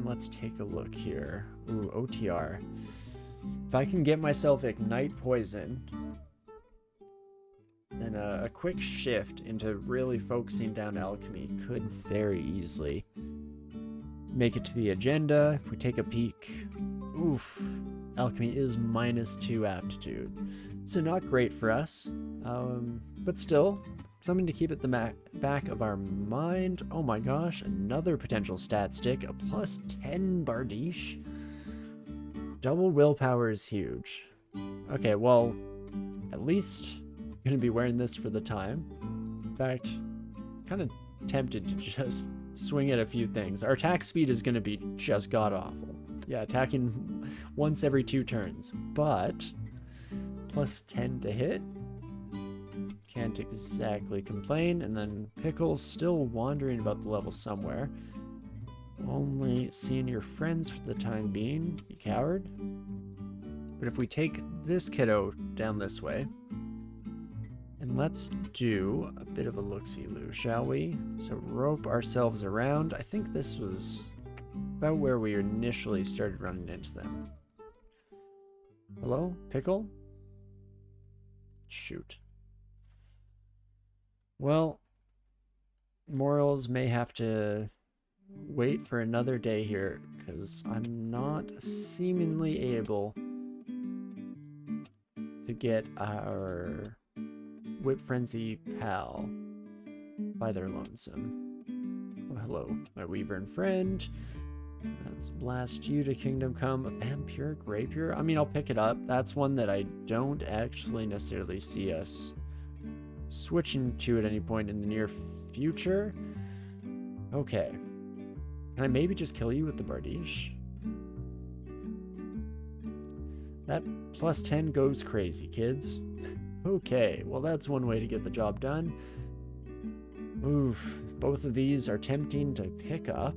let's take a look here. Ooh, OTR. If I can get myself Ignite Poison, then a quick shift into really focusing down alchemy could very easily make it to the agenda. If we take a peek, oof, alchemy is -2 aptitude, so not great for us, but still something to keep at the back of our mind. Oh my gosh, another potential stat stick, a +10 Bardiche. Double willpower is huge. Okay, well, at least I'm gonna be wearing this for the time. In fact, kind of tempted to just swing at a few things. Our attack speed is gonna be just god-awful. Yeah, attacking once every 2 turns, but +10 to hit. Can't exactly complain. And then Pickle's still wandering about the level somewhere. Only seeing your friends for the time being, you coward. But if we take this kiddo down this way, and let's do a bit of a look-see-loo, shall we? So rope ourselves around. I think this was about where we initially started running into them. Hello, Pickle? Shoot. Well, morals may have to wait for another day here, because I'm not seemingly able to get our Whip Frenzy pal by their lonesome. Oh, hello, my Wyvern friend. Let's blast you to Kingdom Come. A Vampire Rapier? I mean, I'll pick it up. That's one that I don't actually necessarily see us switching to at any point in the near future. Okay. Can I maybe just kill you with the Bardiche? That +10 goes crazy, kids. Okay, well that's one way to get the job done. Oof, both of these are tempting to pick up.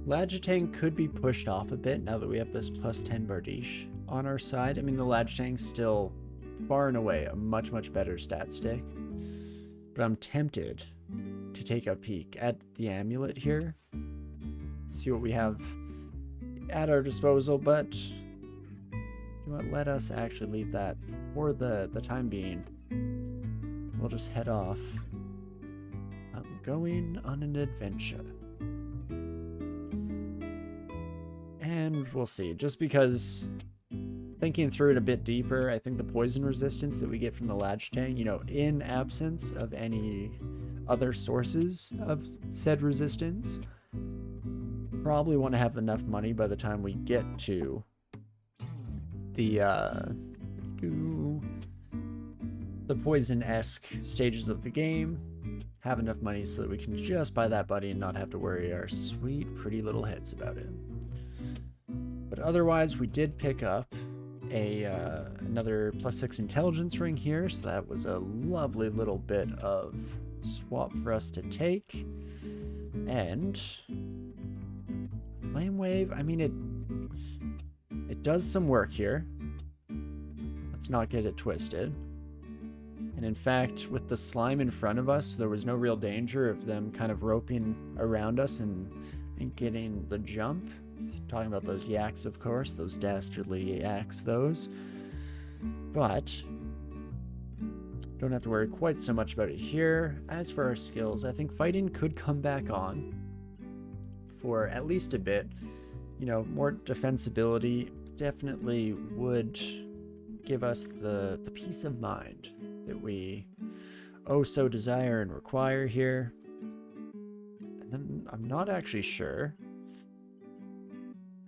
Lagitang could be pushed off a bit now that we have this +10 Bardiche on our side. I mean, the Lagitang's still far and away a much, much better stat stick. But I'm tempted to take a peek at the amulet here. See what we have at our disposal, but you know what, let us actually leave that for the time being. We'll just head off. I'm going on an adventure. And we'll see. Just because thinking through it a bit deeper, I think the poison resistance that we get from the Lagitang, you know, in absence of any other sources of said resistance, probably want to have enough money by the time we get to the poison-esque stages of the game. Have enough money so that we can just buy that buddy and not have to worry our sweet, pretty little heads about it. But otherwise, we did pick up another +6 intelligence ring here, so that was a lovely little bit of swap for us to take. And Flame Wave, I mean, it does some work here. Let's not get it twisted. And in fact, with the slime in front of us, there was no real danger of them kind of roping around us and getting the jump. Talking about those yaks, of course, those dastardly yaks, those. But don't have to worry quite so much about it here. As for our skills, I think fighting could come back on for at least a bit. You know, more defensibility definitely would give us the peace of mind that we oh so desire and require here. And then I'm not actually sure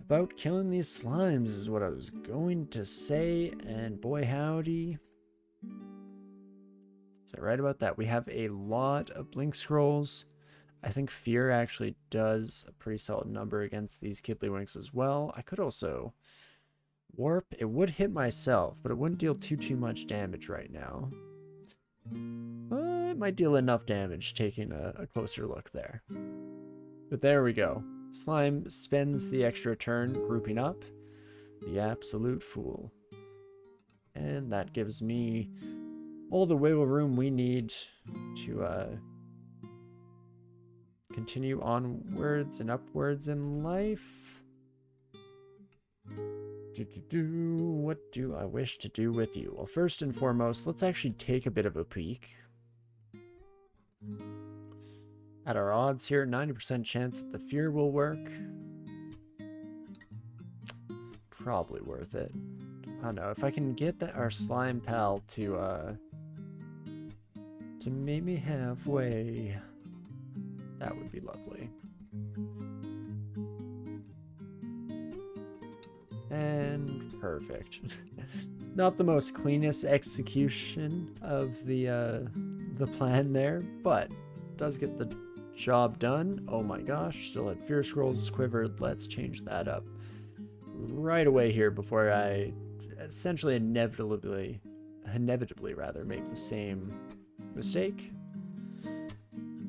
about killing these slimes is what I was going to say, and boy howdy. Is that right about that? We have a lot of blink scrolls. I think fear actually does a pretty solid number against these Kitlywinks as well. I could also warp. It would hit myself, but it wouldn't deal too much damage right now. It might deal enough damage taking a closer look there. But there we go. Slime spends the extra turn grouping up. The absolute fool. And that gives me all the wiggle room we need to continue onwards and upwards in life. What do I wish to do with you? Well, first and foremost, let's actually take a bit of a peek at our odds here. 90% chance that the fear will work. Probably worth it. I don't know if I can get our slime pal to meet me halfway. That would be lovely. And perfect. Not the most cleanest execution of the plan there, but does get the job done. Oh my gosh, still had fear scrolls quivered. Let's change that up right away here before I essentially inevitably rather make the same mistake.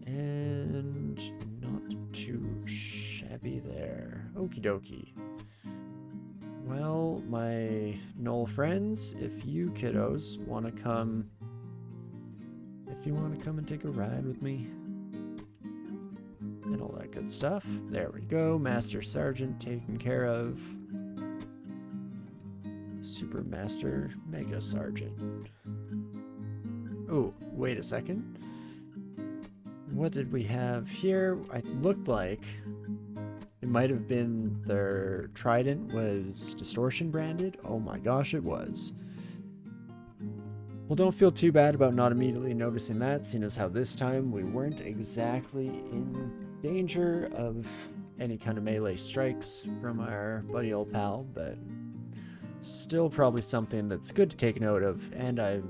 And not too shabby there. Okie dokie. Well, my Knoll friends, if you kiddos want to come, and take a ride with me and all that good stuff. There we go. Master Sergeant taken care of. Super Master Mega Sergeant. Oh, wait a second. What did we have here? It looked like it might have been their trident was distortion branded. Oh my gosh, it was. Well, don't feel too bad about not immediately noticing that, seeing as how this time we weren't exactly in danger of any kind of melee strikes from our buddy old pal, but still probably something that's good to take note of, and I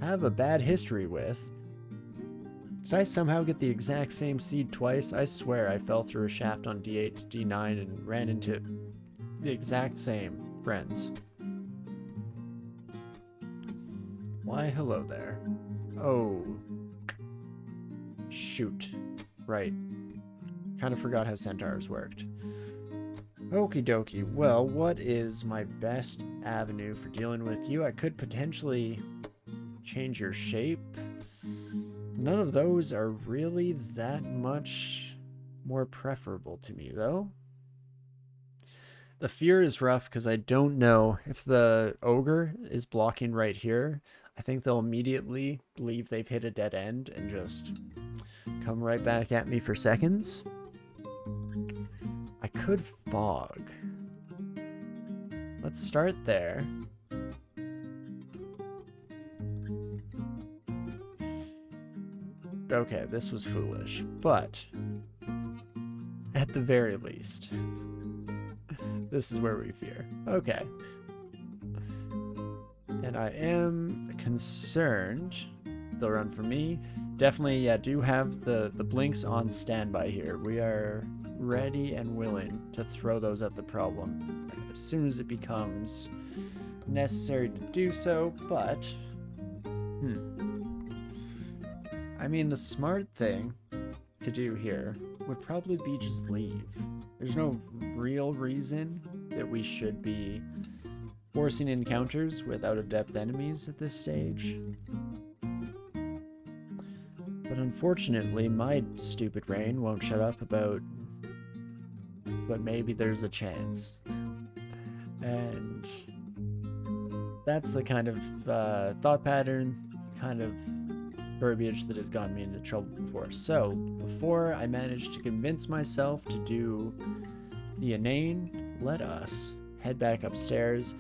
have a bad history with. Did I somehow get the exact same seed twice? I swear I fell through a shaft on D8 to D9 and ran into the exact same friends. Why, hello there. Oh. Shoot. Right. Kind of forgot how centaurs worked. Okie dokie. Well, what is my best avenue for dealing with you? I could potentially change your shape. None of those are really that much more preferable to me, though. The fear is rough because I don't know if the ogre is blocking right here. I think they'll immediately believe they've hit a dead end and just come right back at me for seconds. I could fog. Let's start there. Okay, this was foolish, but at the very least, this is where we fear. Okay. And I am concerned they'll run for me. Definitely, yeah, do have the blinks on standby here. We are ready and willing to throw those at the problem as soon as it becomes necessary to do so, but I mean, the smart thing to do here would probably be just leave. There's no real reason that we should be forcing encounters with out-of-depth enemies at this stage. But unfortunately, my stupid brain won't shut up about, but maybe there's a chance. And that's the kind of thought pattern, kind of verbiage that has gotten me into trouble before. So, before I manage to convince myself to do the inane, let us head back upstairs.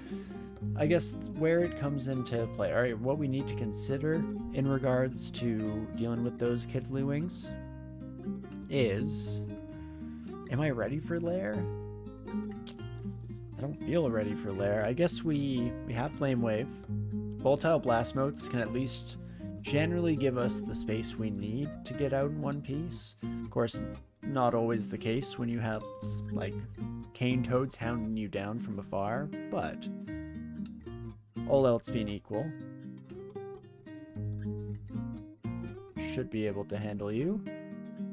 I guess where it comes into play. Alright, what we need to consider in regards to dealing with those Kiddlywinks is, am I ready for Lair? I don't feel ready for Lair. I guess we have Flame Wave. Volatile Blast Motes can at least generally give us the space we need to get out in one piece. Of course, not always the case when you have, like, cane toads hounding you down from afar, but all else being equal, should be able to handle you.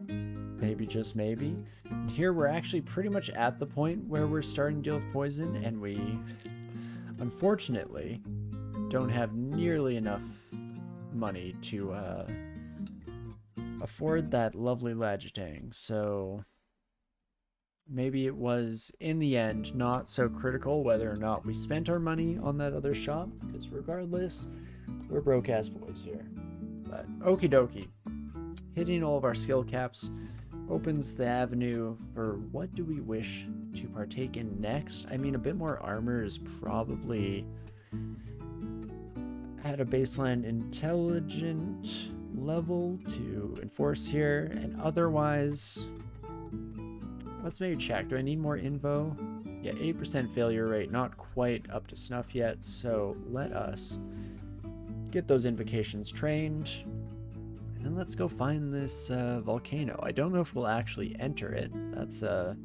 Maybe, just maybe. And here we're actually pretty much at the point where we're starting to deal with poison, and we, unfortunately, don't have nearly enough money to afford that lovely Lagitang, so maybe it was, in the end, not so critical whether or not we spent our money on that other shop, because regardless, we're broke-ass boys here. But okie dokie. Hitting all of our skill caps opens the avenue for what do we wish to partake in next. I mean, a bit more armor is probably at a baseline intelligent level to enforce here, and otherwise, let's maybe check. Do I need more info? Yeah, 8% failure rate, not quite up to snuff yet, so let us get those invocations trained, and then let's go find this volcano. I don't know if we'll actually enter it. That's a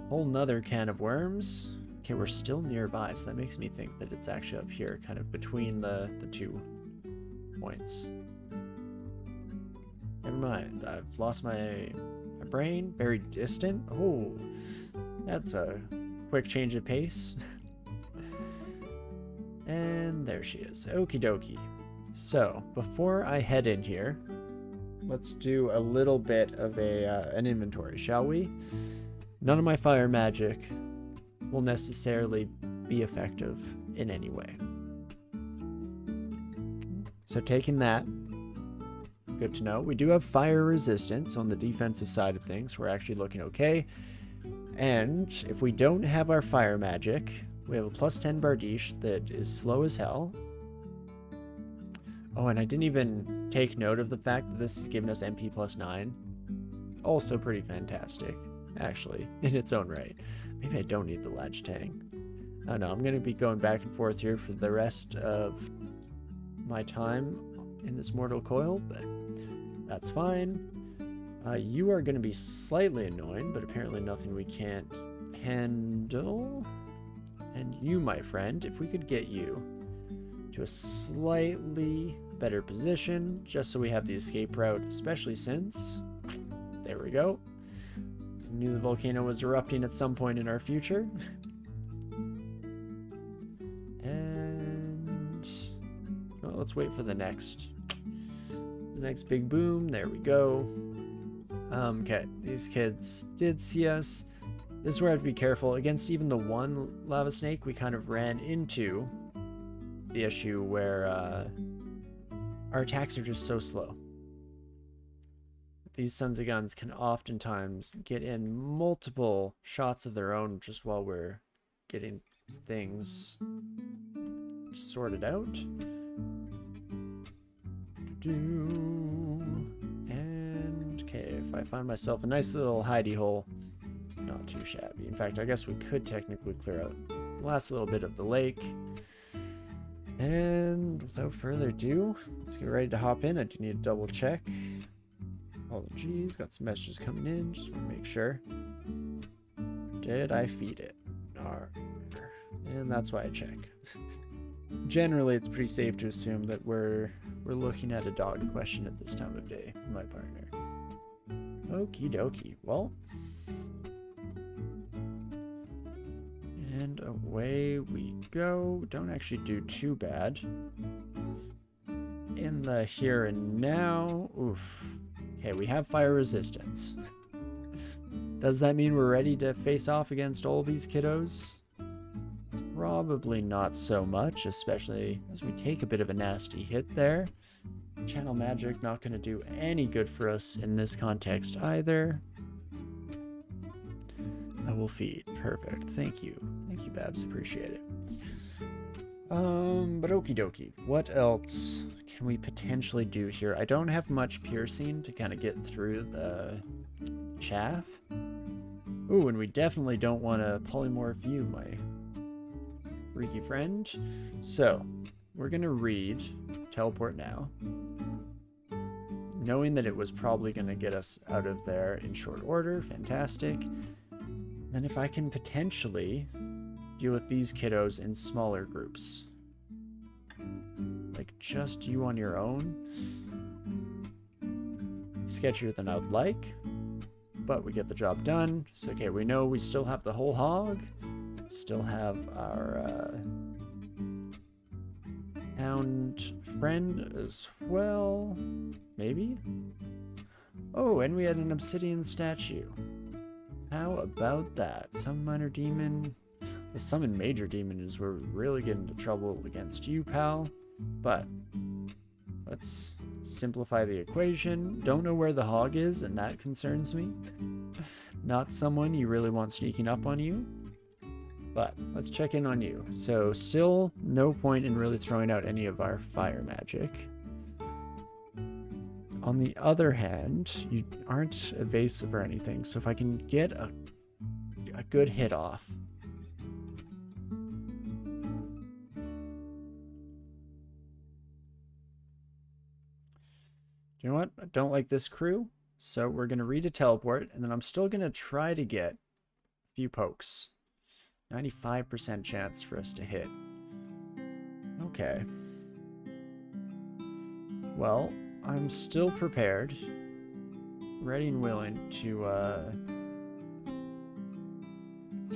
whole nother can of worms. Okay, we're still nearby, so that makes me think that it's actually up here, kind of between the 2 points. Never mind, I've lost my brain. Very distant. Oh, that's a quick change of pace. And there she is. Okie dokie. So, before I head in here, let's do a little bit of an inventory, shall we? None of my fire magic will necessarily be effective in any way. So taking that, good to know. We do have fire resistance on the defensive side of things. We're actually looking okay. And if we don't have our fire magic, we have a +10 Bardiche that is slow as hell. Oh, and I didn't even take note of the fact that this is giving us MP +9. Also pretty fantastic, actually, in its own right. Maybe I don't need the Lagitang. Oh no, I'm going to be going back and forth here for the rest of my time in this mortal coil, but that's fine. You are going to be slightly annoying, but apparently nothing we can't handle. And you, my friend, if we could get you to a slightly better position, just so we have the escape route, especially since, there we go. I knew the volcano was erupting at some point in our future. And well, let's wait for the next big boom. There we go. Okay, these kids did see us. This is where I have to be careful. Against even the one lava snake, we kind of ran into the issue where our attacks are just so slow. These sons of guns can oftentimes get in multiple shots of their own just while we're getting things sorted out. And okay, if I find myself a nice little hidey hole, not too shabby. In fact, I guess we could technically clear out the last little bit of the lake. And without further ado, let's get ready to hop in. I do need to double check. Oh geez, got some messages coming in. Just want to make sure. Did I feed it? And that's why I check. Generally, it's pretty safe to assume that we're looking at a dog question at this time of day for my partner. Okie dokie. Well, and away we go. Don't actually do too bad in the here and now. Oof. Okay, we have fire resistance. Does that mean we're ready to face off against all these kiddos? Probably not so much, especially as we take a bit of a nasty hit there. Channel magic not going to do any good for us in this context either. I will feed. Perfect. Thank you. Thank you, Babs. Appreciate it. But okie dokie. What else can we potentially do here? I don't have much piercing to kind of get through the chaff. Ooh, and we definitely don't want to polymorph you, my freaky friend. So, we're going to read Teleport Now, knowing that it was probably going to get us out of there in short order. Fantastic. Then if I can potentially deal with these kiddos in smaller groups, like just you on your own, sketchier than I'd like, but we get the job done. So okay, we know we still have the whole hog, still have our hound friend as well, maybe. Oh, and we had an obsidian statue. How about that? Some minor demon. The summon major demon is where we really get into trouble against you, pal. But let's simplify the equation. Don't know where the hog is, and that concerns me. Not someone you really want sneaking up on you. But let's check in on you. So still no point in really throwing out any of our fire magic. On the other hand, you aren't evasive or anything, so if I can get a good hit off. You know what? I don't like this crew, so we're going to read a teleport, and then I'm still going to try to get a few pokes. 95% chance for us to hit. Okay. Well, I'm still prepared, ready and willing to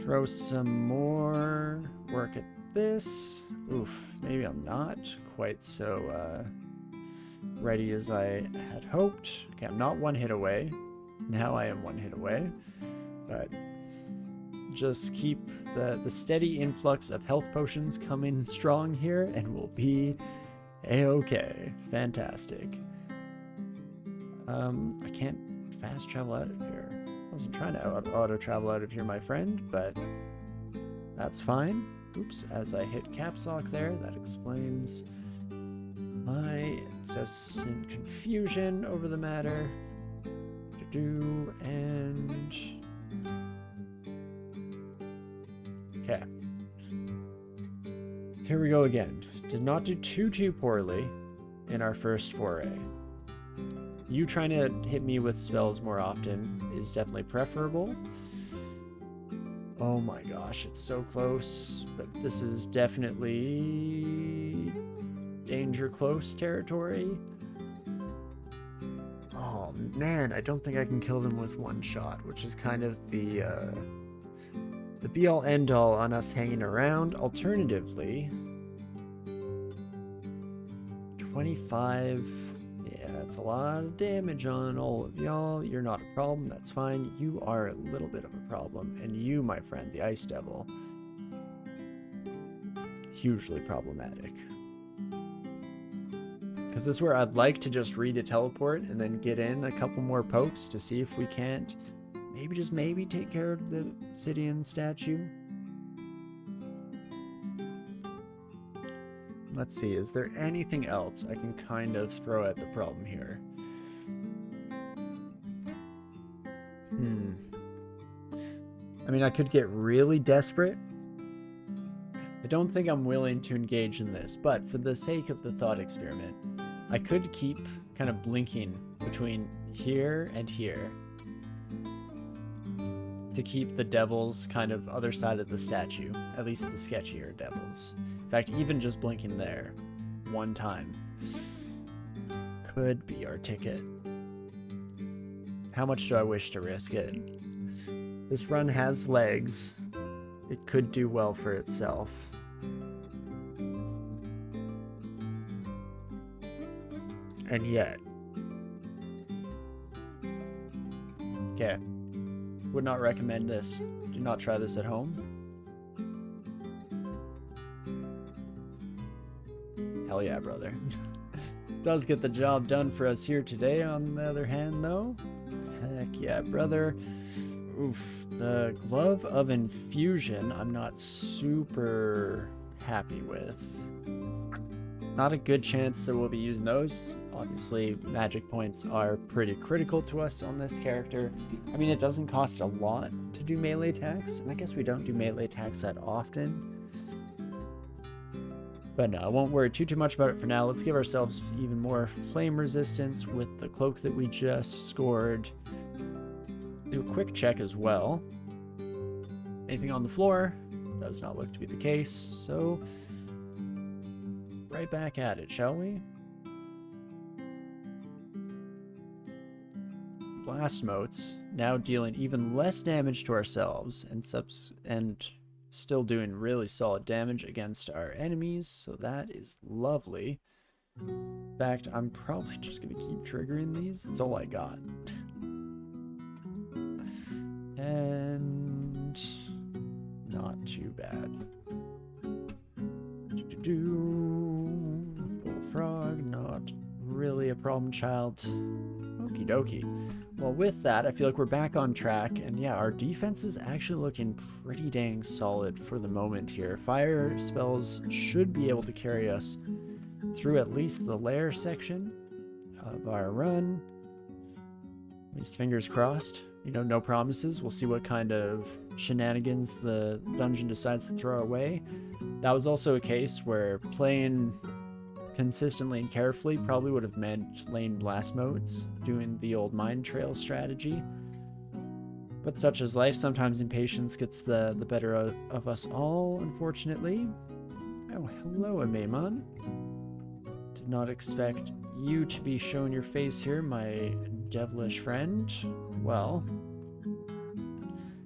throw some more work at this. Oof, maybe I'm not quite so ready as I had hoped. Okay, I'm not one hit away. Now I am one hit away, but just keep the steady influx of health potions coming strong here, and we'll be a-okay. Fantastic. I can't fast travel out of here. I wasn't trying to auto travel out of here, my friend, but that's fine. Oops, as I hit caps lock there, that explains my incessant confusion over the matter. And okay. Here we go again. Did not do too poorly in our first foray. You trying to hit me with spells more often is definitely preferable. Oh my gosh, it's so close, but this is definitely danger close territory. Oh man, I don't think I can kill them with one shot, which is kind of the be-all end-all on us hanging around. Alternatively, 25, yeah, that's a lot of damage on all of y'all. You're not a problem, that's fine. You are a little bit of a problem, and you, my friend, the Ice Devil, hugely problematic. Because this is where I'd like to just read a teleport and then get in a couple more pokes to see if we can't maybe, just maybe, take care of the obsidian statue. Let's see, is there anything else I can kind of throw at the problem here? I mean, I could get really desperate. I don't think I'm willing to engage in this, but for the sake of the thought experiment, I could keep kind of blinking between here and here to keep the devils kind of other side of the statue, at least the sketchier devils. In fact, even just blinking there one time could be our ticket. How much do I wish to risk it? This run has legs. It could do well for itself. And yet. Okay. Would not recommend this. Do not try this at home. Hell yeah, brother. Does get the job done for us here today, on the other hand, though. Heck yeah, brother. Oof. The Glove of Infusion, I'm not super happy with. Not a good chance that we'll be using those. Obviously, magic points are pretty critical to us on this character. I mean, it doesn't cost a lot to do melee attacks, and I guess we don't do melee attacks that often. But no, I won't worry too much about it for now. Let's give ourselves even more flame resistance with the cloak that we just scored. Do a quick check as well. Anything on the floor? Does not look to be the case, so right back at it, shall we? Blast motes, now dealing even less damage to ourselves and still doing really solid damage against our enemies, so that is lovely. In fact, I'm probably just going to keep triggering these. That's all I got. bad. Bullfrog, not really a problem child. Okie dokie. Well, with that, I feel like we're back on track, and yeah, our defense is actually looking pretty dang solid for the moment here. Fire spells should be able to carry us through at least the lair section of our run. At least fingers crossed. You know, no promises. We'll see what kind of shenanigans the dungeon decides to throw our way. That was also a case where playing consistently and carefully probably would have meant lane blast modes, doing the old mine trail strategy. But such is life. Sometimes impatience gets the better of us all, unfortunately. Oh, hello, Amemon. Did not expect you to be showing your face here, my devilish friend. Well,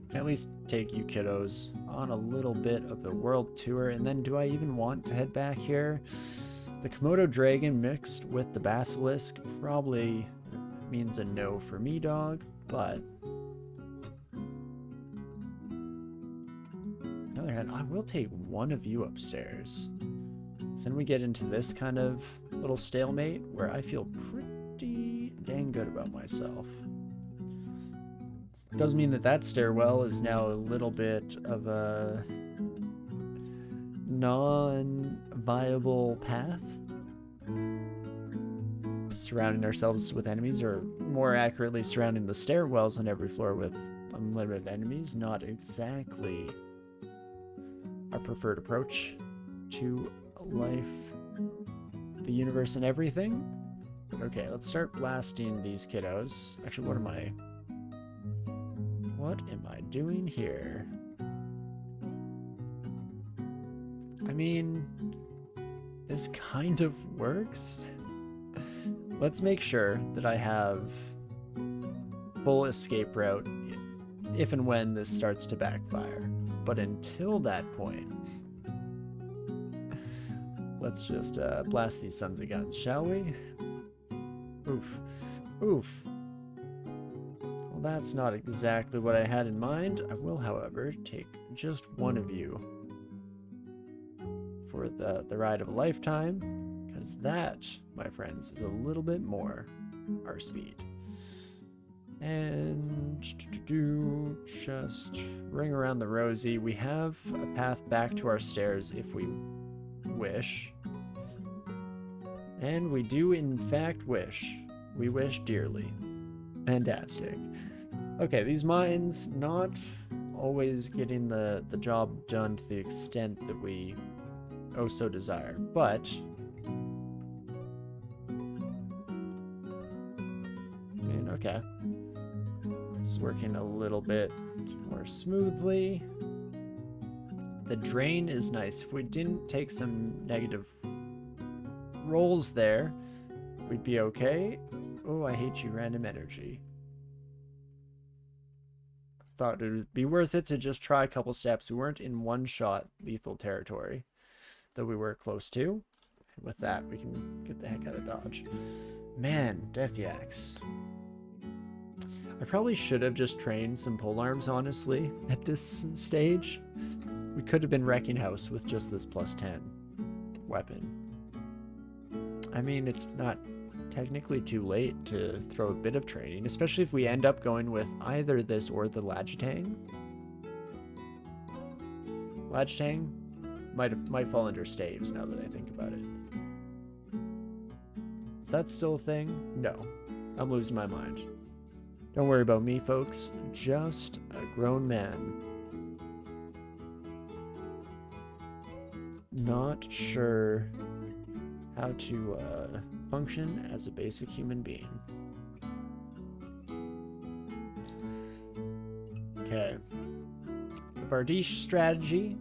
can at least take you kiddos on a little bit of a world tour, and then do I even want to head back here? The Komodo dragon mixed with the basilisk probably means a no for me, dog, but on the other hand, I will take one of you upstairs. So then we get into this kind of little stalemate where I feel pretty dang good about myself. Does mean that that stairwell is now a little bit of a non-viable path, surrounding ourselves with enemies, or more accurately surrounding the stairwells on every floor with unlimited enemies. Not exactly our preferred approach to life, the universe, and everything. But okay, let's start blasting these kiddos. Actually, what am I doing here? I mean, this kind of works. Let's make sure that I have full escape route if and when this starts to backfire. But until that point, let's just blast these sons of guns, shall we? Oof. Oof. Well, that's not exactly what I had in mind. I will, however, take just one of you for the ride of a lifetime, because that, my friends, is a little bit more our speed. And just ring around the rosy. We have a path back to our stairs if we wish. And we do in fact wish. We wish dearly. Fantastic. Okay, these mines not always getting the job done to the extent that we oh so desire, but I mean, okay, this is working a little bit more smoothly. The drain is nice. If we didn't take some negative rolls there, we'd be okay. Oh, I hate you, random energy. Thought it would be worth it to just try a couple steps. We weren't in one-shot lethal territory, though we were close to. And with that, we can get the heck out of Dodge. Man, Death Yaks. I probably should have just trained some polearms, honestly, at this stage. We could have been wrecking house with just this +10 weapon. I mean, it's not technically too late to throw a bit of training, especially if we end up going with either this or the Lajitang. Lajitang might fall under staves now that I think about it. Is that still a thing? No. I'm losing my mind. Don't worry about me, folks. Just a grown man. Not sure how to function as a basic human being. Okay. The Bardiche strategy.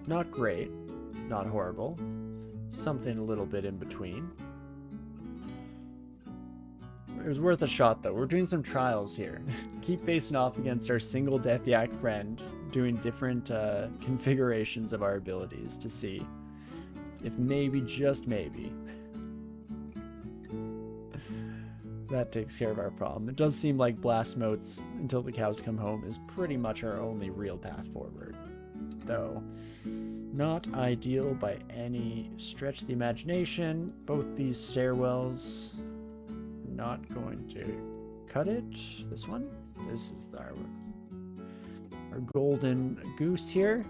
Not great. Not horrible. Something a little bit in between. It was worth a shot, though. We're doing some trials here. Keep facing off against our single Death Yak friend, doing different configurations of our abilities to see if maybe, just maybe. that takes care of our problem. It does seem like blast moats until the cows come home is pretty much our only real path forward, though not ideal by any stretch of the imagination. Both these stairwells, not going to cut it. This one, this is our golden goose here.